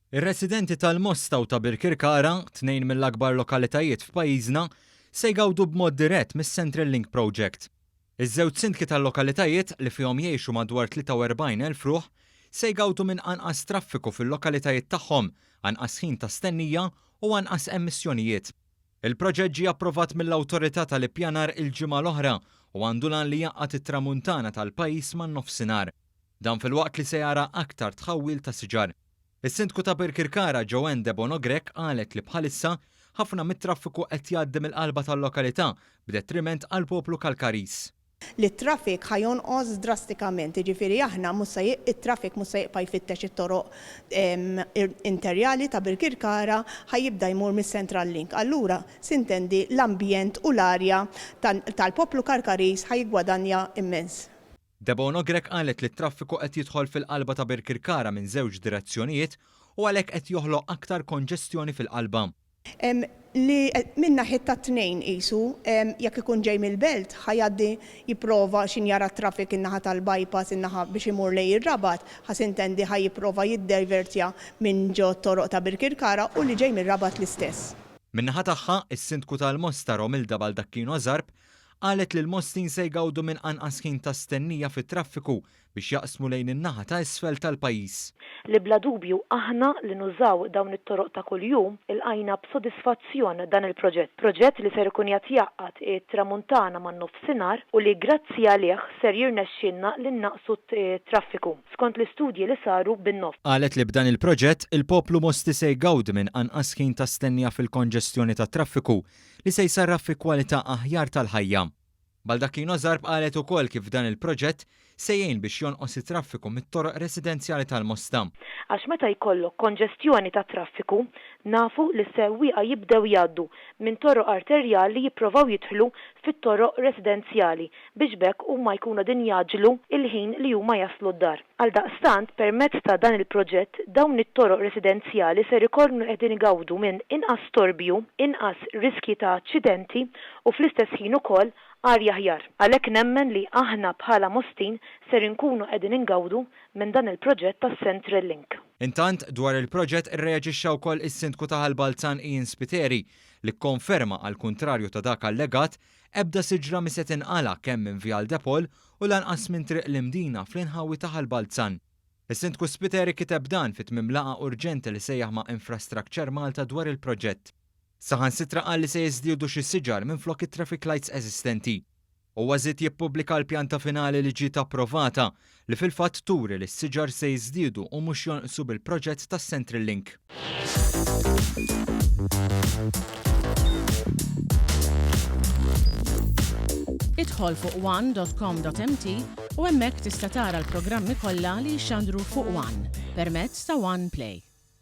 Ir-residenti tal-Mosta u ta' Birkirkara, tnejn mill-akbar lokalitajiet f'pajjiżna, se jgawdu b'mod dirett mis-Central Link Project. Iż-żewġ sindki tal-lokalitajiet li fihom jgħixu madwar 43,000 ruħ se jgawdu minn anqas traffiku fil-lokalitajiet tagħhom, anqas ħin ta' stennija u anqas emissjonijiet. Il-proġett ġie approvat mill-Awtorità tal-Ippjanar il-ġimgħa l-oħra u għandu lan li jaqgħad it-tramuntana tal-pajjiż man-nofsinhar. Dan fil-waqt li se jara aktar tħawwil ta' siġar. Is-Sindku ta' Birkirkara Joanne De Bonogrek qalet li bħalissa ħafna mit-traffiku qed jgħaddi mill-qalba tal-lokalità b'detriment għall-poplu Kalkaris. Li t-trafik ħajonqos drastikament, jiġifieri aħna it-trafik mhux se jibqa' jfittex it-toroq interjali ta' Birkirkara ħajjibda jmur mis-Central Link. Allura sintendi l-ambjent u l-arja tal-poplu Kalkaris ħajgwadanja immens. De Bonogrek qalet li t-traffiku qed jidħol fil-qalba ta' Birkirkara minn żewġ direzzjonijiet u għalhekk qed joħloq aktar konġestjoni fil-qalba. Li minna ħitta t-tnejn qisu, jekk ikun ġej mill-belt, ħajaddi jipprova x'injara t-trafik in-naħa tal-bypass in-naħa biex imur lejn ir-Rabat, ħasintendi ħaj jipprova jiddivertja minn ġo toroq ta' Birkirkara u li ġej mir-Rabat l-istess. Min-naħa tagħha, is-Sindku tal-Mosta Romilda Baldakkino Żarb qalet li l-Mostin se jgawdu minn anqas ħin ta' stennija fit-traffiku biex jaqsmu lejn in-naħa ta' isfel tal-pajjiż. Li bla dubju aħna li nużaw dawn it-toroq ta' kuljum ilqajna b'sodisfazzjon dan il-proġett. Proġett li ser ikun jagħqad it-tramuntana man-nofsinhar u li grazzi għalih ser jirnexxinna li naqsu t-traffiku skont l-istudji li saru bin-nof. Qalet li b'dan il-proġett il-poplu Mosti se jgawdi minn anqas ħin ta' stennija fil-konġestjoni tat-traffiku li se jsarraf fi kwalità aħjar tal-ħajja. Baldakkino Żarb qalet ukoll kif dan il-proġett se jgħin biex jonqos it-traffiku mit-toroq residenzjali tal-Mosta. Għax meta jkollok konġestjoni ta' traffiku, nafu li sewwieqa jibdew jgħaddu minn toroq arterjali jippruvaw jidħlu fit-toroq residenzjali biex bekk huma jkunu din jaġlu il-ħin li huma jaslu d-dar. Għaldaqstant permezz ta' dan il-proġett dawn it-toroq residenzjali ser ikollnu qegħdin igawdu minn inqas torbju, inqas riski ta' aċċidenti u fl-istess ħin ukoll arja aħjar. Għalhekk nemmen li aħna bħala Mostin ser inkunu qegħdin ingawdu minn dan il-proġett tas-Central Link. Intant dwar il-proġett irreaġixxa wkoll is-Sindku ta' Ħalbalzan Ian Spiteri li kkonferma għal kuntrarju ta' dak allegat ebda siġra mi se tinqala kemm minn Vjal Depol u lanqas minn triq l-imdina fl-inħawi ta' Ħalbalzan. Is-Sindku Spiteri kiteb dan fit-tmiem laqgħa urġenti li sejjaħ ma' Infrastructure Malta dwar il-proġett. Saħansitra qal li se jiżdiedu xi siġar minflok it-traffic lights eżistenti. U għażiet jippubblika l-pjanta finali li ġiet approvata li fil-fatt turi li s-siġar se jiżdiedu u mhux jonqsu bil-proġett tas-Central Link. Idħol fuq one.com.mt u hemmhekk tista' tara l-programmi kollha li jxandru fuq One permezz ta' One Play.